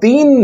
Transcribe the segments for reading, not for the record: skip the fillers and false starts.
3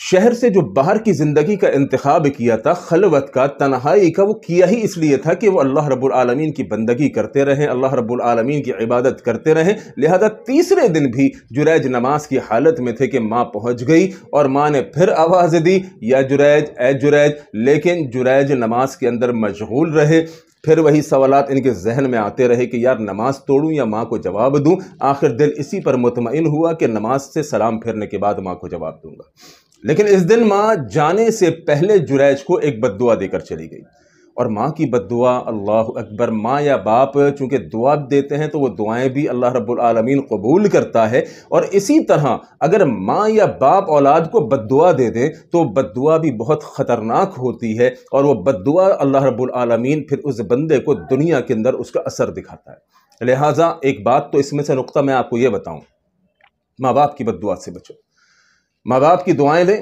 شہر سے جو باہر کی زندگی کا انتخاب کیا تھا، خلوت کا، تنہائی کا، وہ کیا ہی اس لیے تھا کہ وہ اللہ رب العالمین کی بندگی کرتے رہیں، اللہ رب العالمین کی عبادت کرتے رہیں۔ لہذا تیسرے دن بھی جریج نماز کی حالت میں تھے کہ ماں پہنچ گئی اور ماں نے پھر آواز دی، یا جریج، اے جریج، لیکن جریج نماز کے اندر مشغول رہے۔ پھر وہی سوالات ان کے ذہن میں آتے رہے کہ یار نماز توڑوں یا ماں کو جواب دوں۔ آخر دل اسی پر مطمئن ہوا کہ نماز سے سلام پھیرنے کے بعد ماں کو جواب دوں گا۔ لیکن اس دن ماں جانے سے پہلے جریج کو ایک بد دعا دے کر چلی گئی، اور ماں کی بد دعا، اللہ اکبر، ماں یا باپ چونکہ دعا دیتے ہیں تو وہ دعائیں بھی اللہ رب العالمین قبول کرتا ہے، اور اسی طرح اگر ماں یا باپ اولاد کو بد دعا دے دیں تو بد دعا بھی بہت خطرناک ہوتی ہے، اور وہ بد دعا اللہ رب العالمین پھر اس بندے کو دنیا کے اندر اس کا اثر دکھاتا ہے۔ لہٰذا ایک بات تو اس میں سے نقطہ میں آپ کو یہ بتاؤں، ماں باپ کی بد دعا سے بچو، ماں باپ کی دعائیں لیں،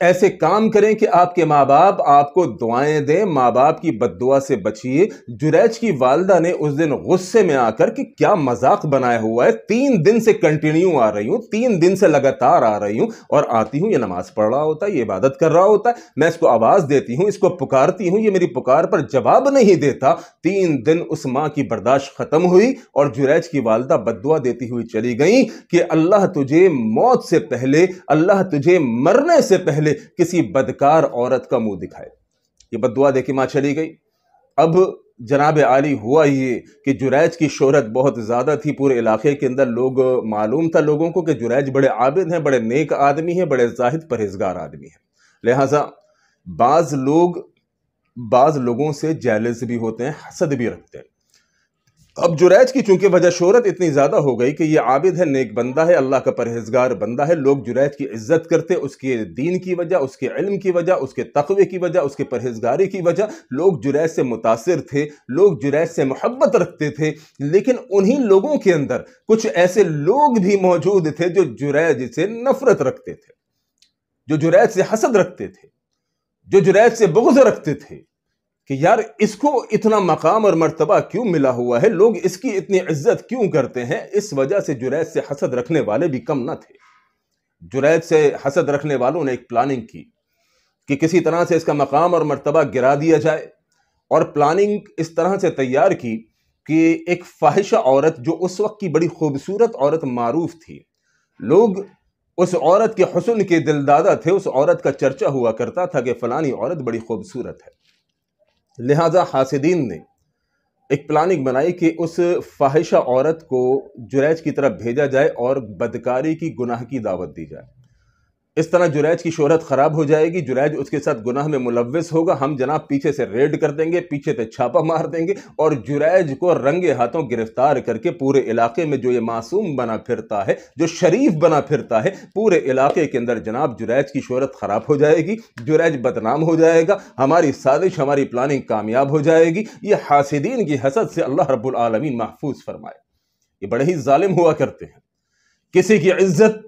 ایسے کام کریں کہ آپ کے ماں باپ آپ کو دعائیں دیں، ماں باپ کی بد دعا سے بچیے۔ جریج کی والدہ نے اس دن غصے میں آ کر کہ کیا مذاق بنایا ہوا ہے، 3 دن سے کنٹینیو آ رہی ہوں، 3 دن سے لگاتار آ رہی ہوں، اور آتی ہوں یہ نماز پڑھ رہا ہوتا ہے، یہ عبادت کر رہا ہوتا ہے، میں اس کو آواز دیتی ہوں، اس کو پکارتی ہوں، یہ میری پکار پر جواب نہیں دیتا۔ 3 دن اس ماں کی برداشت ختم ہوئی اور جریج کی والدہ بد دعا دیتی ہوئی چلی گئیں کہ اللہ تجھے موت سے پہلے، اللہ تجھے مرنے سے پہلے کسی بدکار عورت کا منہ دکھائے۔ یہ بد دعا دے کے ماں چلی گئی۔ اب جناب عالی ہوا یہ کہ جریج کی شہرت بہت زیادہ تھی پورے علاقے کے اندر، لوگ معلوم تھا لوگوں کو کہ جریج بڑے عابد ہیں، بڑے نیک آدمی ہیں، بڑے زاہد پرہیزگار آدمی ہیں۔ لہٰذا بعض لوگوں سے جیلس بھی ہوتے ہیں، حسد بھی رکھتے ہیں۔ اب جریج کی چونکہ وجہ شہرت اتنی زیادہ ہو گئی کہ یہ عابد ہے، نیک بندہ ہے، اللہ کا پرہیزگار بندہ ہے، لوگ جریج کی عزت کرتے، اس کے دین کی وجہ، اس کے علم کی وجہ، اس کے تقوی کی وجہ، اس کے پرہیزگاری کی وجہ، لوگ جریج سے متاثر تھے، لوگ جریج سے محبت رکھتے تھے۔ لیکن انہی لوگوں کے اندر کچھ ایسے لوگ بھی موجود تھے جو جریج سے نفرت رکھتے تھے، جو جریج سے حسد رکھتے تھے، جو جریج سے بغض رکھتے تھے کہ یار اس کو اتنا مقام اور مرتبہ کیوں ملا ہوا ہے، لوگ اس کی اتنی عزت کیوں کرتے ہیں۔ اس وجہ سے جریج سے حسد رکھنے والے بھی کم نہ تھے۔ جریج سے حسد رکھنے والوں نے ایک پلاننگ کی کہ کسی طرح سے اس کا مقام اور مرتبہ گرا دیا جائے، اور پلاننگ اس طرح سے تیار کی کہ ایک فاحشہ عورت جو اس وقت کی بڑی خوبصورت عورت معروف تھی، لوگ اس عورت کے حسن کے دلدادہ تھے، اس عورت کا چرچا ہوا کرتا تھا کہ فلانی عورت بڑی خوبصورت ہے۔ لہٰذا حاسدین نے ایک پلاننگ بنائی کہ اس فاحشہ عورت کو جریج کی طرف بھیجا جائے اور بدکاری کی، گناہ کی دعوت دی جائے۔ اس طرح جریج کی شہرت خراب ہو جائے گی، جریج اس کے ساتھ گناہ میں ملوث ہوگا، ہم جناب پیچھے سے ریڈ کر دیں گے، پیچھے سے چھاپا مار دیں گے، اور جریج کو رنگے ہاتھوں گرفتار کر کے پورے علاقے میں جو یہ معصوم بنا پھرتا ہے، جو شریف بنا پھرتا ہے، پورے علاقے کے اندر جناب جریج کی شہرت خراب ہو جائے گی، جریج بدنام ہو جائے گا، ہماری سازش، ہماری پلاننگ کامیاب ہو جائے گی۔ یہ حاسدین کی حسد سے اللہ رب العالمین محفوظ فرمائے۔ یہ بڑے ہی ظالم ہوا کرتے ہیں، کسی کی عزت،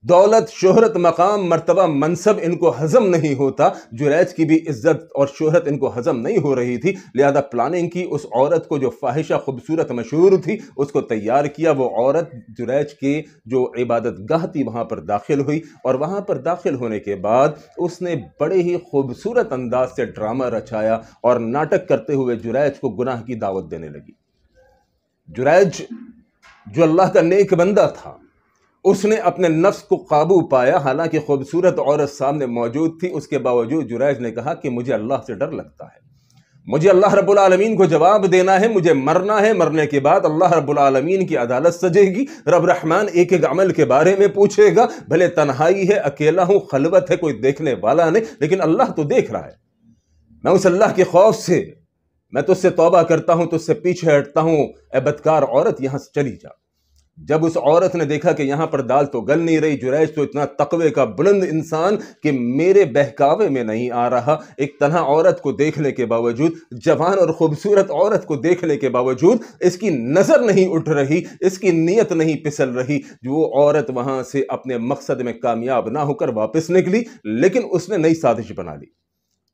دولت، شہرت، مقام، مرتبہ، منصب ان کو ہضم نہیں ہوتا۔ جریج کی بھی عزت اور شہرت ان کو ہضم نہیں ہو رہی تھی، لہذا پلاننگ کی، اس عورت کو جو فاحشہ، خوبصورت، مشہور تھی، اس کو تیار کیا۔ وہ عورت جریج کے جو عبادت گاہ تھی وہاں پر داخل ہوئی، اور وہاں پر داخل ہونے کے بعد اس نے بڑے ہی خوبصورت انداز سے ڈرامہ رچایا اور ناٹک کرتے ہوئے جریج کو گناہ کی دعوت دینے لگی۔ جریج جو اللہ کا نیک بندہ تھا، اس نے اپنے نفس کو قابو پایا، حالانکہ خوبصورت عورت سامنے موجود تھی، اس کے باوجود جریج نے کہا کہ مجھے اللہ سے ڈر لگتا ہے، مجھے اللہ رب العالمین کو جواب دینا ہے، مجھے مرنا ہے، مرنے کے بعد اللہ رب العالمین کی عدالت سجے گی، رب رحمان ایک ایک عمل کے بارے میں پوچھے گا، بھلے تنہائی ہے، اکیلا ہوں، خلوت ہے، کوئی دیکھنے والا نہیں، لیکن اللہ تو دیکھ رہا ہے۔ میں اس اللہ کے خوف سے، میں تجھ سے توبہ کرتا ہوں، تجھ سے پیچھے ہٹتا ہوں، اے بدکار عورت یہاں سے چلی جا۔ جب اس عورت نے دیکھا کہ یہاں پر دال تو گل نہیں رہی، جریج تو اتنا تقوی کا بلند انسان کہ میرے بہکاوے میں نہیں آ رہا، ایک تنہا عورت کو دیکھنے کے باوجود، جوان اور خوبصورت عورت کو دیکھنے کے باوجود اس کی نظر نہیں اٹھ رہی، اس کی نیت نہیں پسل رہی، وہ عورت وہاں سے اپنے مقصد میں کامیاب نہ ہو کر واپس نکلی۔ لیکن اس نے نئی سازش بنا لی۔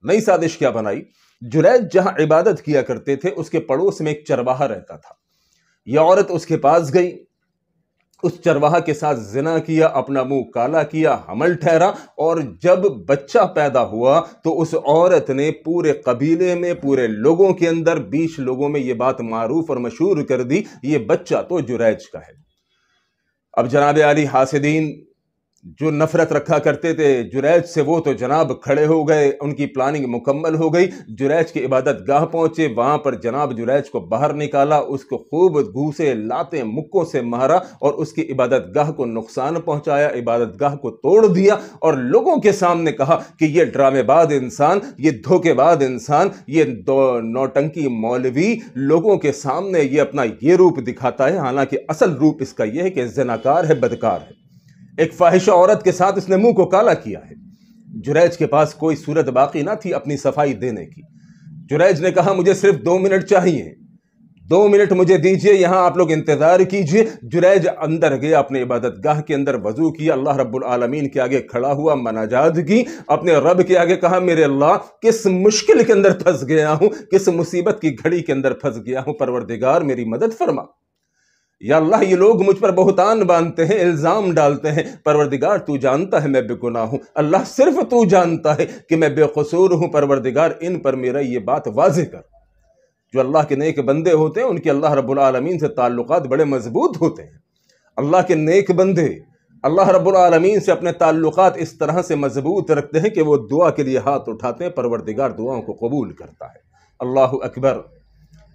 نئی سازش کیا بنائی؟ جریج جہاں عبادت کیا کرتے تھے اس کے پڑوس میں ایک چرواہا رہتا تھا، یہ عورت اس کے پاس گئی اس چرواہا کے ساتھ زنا کیا، اپنا منہ کالا کیا، حمل ٹھہرا، اور جب بچہ پیدا ہوا تو اس عورت نے پورے قبیلے میں، پورے لوگوں کے اندر، 20 لوگوں میں یہ بات معروف اور مشہور کر دی، یہ بچہ تو جریج کا ہے۔ اب جناب علی حاسدین جو نفرت رکھا کرتے تھے جریج سے، وہ تو جناب کھڑے ہو گئے، ان کی پلاننگ مکمل ہو گئی، جریج کی عبادت گاہ پہنچے، وہاں پر جناب جریج کو باہر نکالا، اس کو خوب گھوسے لاتیں مکوں سے مارا اور اس کی عبادت گاہ کو نقصان پہنچایا، عبادت گاہ کو توڑ دیا، اور لوگوں کے سامنے کہا کہ یہ ڈرامے باز انسان، یہ دھوکے باز انسان، یہ نوٹنکی مولوی لوگوں کے سامنے یہ اپنا یہ روپ دکھاتا ہے، حالانکہ اصل روپ اس کا یہ ہے کہ زناکار ہے، بدکار ہے، ایک فاحشہ عورت کے ساتھ اس نے منہ کو کالا کیا ہے۔ جریج کے پاس کوئی صورت باقی نہ تھی اپنی صفائی دینے کی۔ جریج نے کہا مجھے صرف 2 منٹ چاہیے، 2 منٹ مجھے دیجئے، یہاں آپ لوگ انتظار کیجئے۔ جریج اندر گیا، اپنے عبادت گاہ کے اندر وضو کیا، اللہ رب العالمین کے آگے کھڑا ہوا، مناجات کی، اپنے رب کے آگے کہا میرے اللہ کس مشکل کے اندر پھنس گیا ہوں، کس مصیبت کی گھڑی کے اندر پھنس گیا ہوں، پروردگار میری مدد فرما۔ یا اللہ یہ لوگ مجھ پر بہتان باندھتے ہیں، الزام ڈالتے ہیں، پروردگار تو جانتا ہے میں بے گناہ ہوں، اللہ صرف تو جانتا ہے کہ میں بے قصور ہوں، پروردگار ان پر میرا یہ بات واضح کر۔ جو اللہ کے نیک بندے ہوتے ہیں ان کے اللہ رب العالمین سے تعلقات بڑے مضبوط ہوتے ہیں۔ اللہ کے نیک بندے اللہ رب العالمین سے اپنے تعلقات اس طرح سے مضبوط رکھتے ہیں کہ وہ دعا کے لیے ہاتھ اٹھاتے ہیں، پروردگار دعاؤں کو قبول کرتا ہے۔ اللہ اکبر۔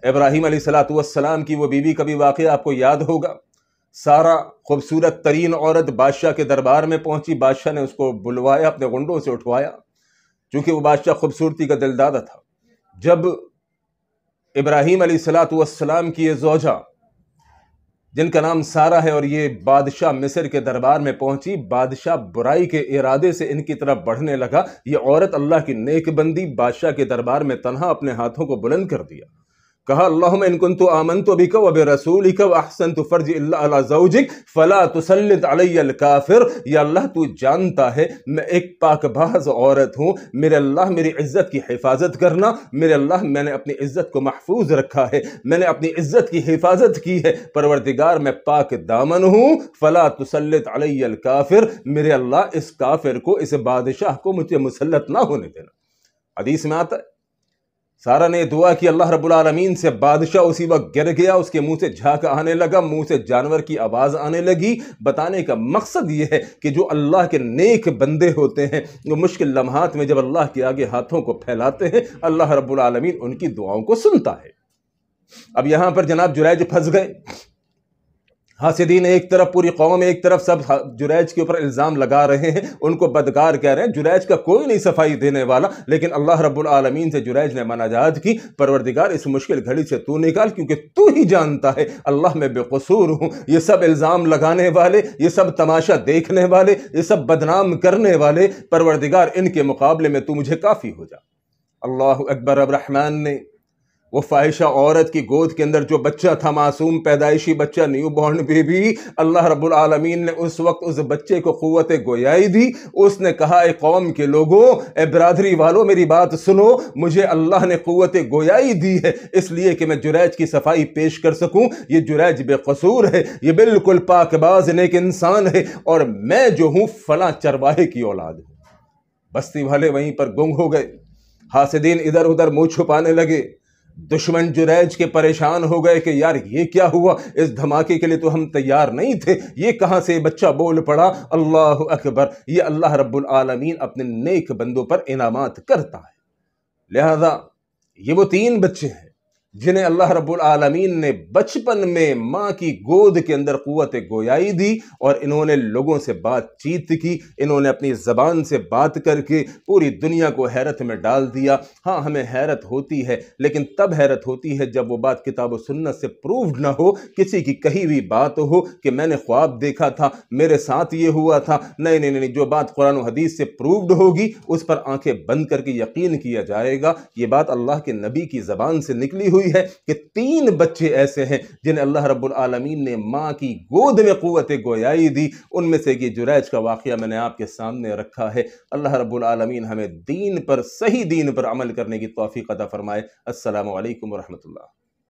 ابراہیم علیہ السلام کی وہ بیوی کا بھی واقعہ آپ کو یاد ہوگا۔ سارا خوبصورت ترین عورت بادشاہ کے دربار میں پہنچی، بادشاہ نے اس کو بلوایا، اپنے غنڈوں سے اٹھوایا، چونکہ وہ بادشاہ خوبصورتی کا دلدادہ تھا۔ جب ابراہیم علیہ السلام کی یہ زوجہ جن کا نام سارا ہے اور یہ بادشاہ مصر کے دربار میں پہنچی، بادشاہ برائی کے ارادے سے ان کی طرف بڑھنے لگا، یہ عورت اللہ کی نیک بندی بادشاہ کے دربار میں تنہا اپنے ہاتھوں کو بلند کر دیا، کہا اللہم ان کنت آمنت بک وبرسولک واحسنت فرجی الا علی زوجک فلا تسلط علی الکافر۔ یا اللہ تو جانتا ہے میں ایک پاک باز عورت ہوں، میرے اللہ میری عزت کی حفاظت کرنا، میرے اللہ میں نے اپنی عزت کو محفوظ رکھا ہے، میں نے اپنی عزت کی حفاظت کی ہے، پروردگار میں پاک دامن ہوں، فلا تسلط علی الکافر، میرے اللہ اس کافر کو، اس بادشاہ کو مجھے مسلط نہ ہونے دینا۔ حدیث میں آتا ہے سارا نے دعا کی اللہ رب العالمین سے، بادشاہ اسی وقت گر گیا، اس کے منہ سے جھاگ آنے لگا، منہ سے جانور کی آواز آنے لگی۔ بتانے کا مقصد یہ ہے کہ جو اللہ کے نیک بندے ہوتے ہیں وہ مشکل لمحات میں جب اللہ کے آگے ہاتھوں کو پھیلاتے ہیں، اللہ رب العالمین ان کی دعاؤں کو سنتا ہے۔ اب یہاں پر جناب جریج پھنس گئے، حاسدین ایک طرف، پوری قوم ایک طرف، سب جریج کے اوپر الزام لگا رہے ہیں، ان کو بدکار کہہ رہے ہیں، جریج کا کوئی نہیں صفائی دینے والا، لیکن اللہ رب العالمین سے جریج نے مناجات کی، پروردگار اس مشکل گھڑی سے تو نکال، کیونکہ تو ہی جانتا ہے اللہ میں بے قصور ہوں، یہ سب الزام لگانے والے، یہ سب تماشا دیکھنے والے، یہ سب بدنام کرنے والے، پروردگار ان کے مقابلے میں تو مجھے کافی ہو جا۔ اللہ اکبر۔ اب رحمان نے وہ فاحشہ عورت کی گود کے اندر جو بچہ تھا، معصوم پیدائشی بچہ، نیو بورن بیبی، اللہ رب العالمین نے اس وقت اس بچے کو قوت گویائی دی۔ اس نے کہا اے قوم کے لوگوں، اے برادری والوں، میری بات سنو، مجھے اللہ نے قوت گویائی دی ہے اس لیے کہ میں جریج کی صفائی پیش کر سکوں۔ یہ جریج بے قصور ہے، یہ بالکل پاک باز نیک انسان ہے، اور میں جو ہوں فلاں چرواہے کی اولاد ہوں۔ بستی والے وہیں پر گنگ ہو گئے، حاسدین ادھر ادھر منہ چھپانے لگے، دشمن جریج کے پریشان ہو گئے کہ یار یہ کیا ہوا، اس دھماکے کے لیے تو ہم تیار نہیں تھے، یہ کہاں سے بچہ بول پڑا۔ اللہ اکبر۔ یہ اللہ رب العالمین اپنے نیک بندوں پر انعامات کرتا ہے۔ لہذا یہ وہ 3 بچے ہیں جنہیں اللہ رب العالمین نے بچپن میں ماں کی گود کے اندر قوت گویائی دی، اور انہوں نے لوگوں سے بات چیت کی، انہوں نے اپنی زبان سے بات کر کے پوری دنیا کو حیرت میں ڈال دیا۔ ہاں ہمیں حیرت ہوتی ہے، لیکن تب حیرت ہوتی ہے جب وہ بات کتاب و سنت سے پروفڈ نہ ہو، کسی کی کہی ہوئی بات ہو کہ میں نے خواب دیکھا تھا، میرے ساتھ یہ ہوا تھا۔ نہیں نہیں نہیں، جو بات قرآن و حدیث سے پروفڈ ہوگی اس پر آنکھیں بند کر کے یقین کیا جائے گا۔ یہ بات اللہ کے نبی کی زبان سے نکلی ہوئی ہے کہ 3 بچے ایسے ہیں جنہیں اللہ رب العالمین نے ماں کی گود میں قوت گویائی دی۔ ان میں سے یہ جریج کا واقعہ میں نے آپ کے سامنے رکھا ہے۔ اللہ رب العالمین ہمیں دین پر، صحیح دین پر عمل کرنے کی توفیق عطا فرمائے۔ السلام علیکم ورحمۃ اللہ۔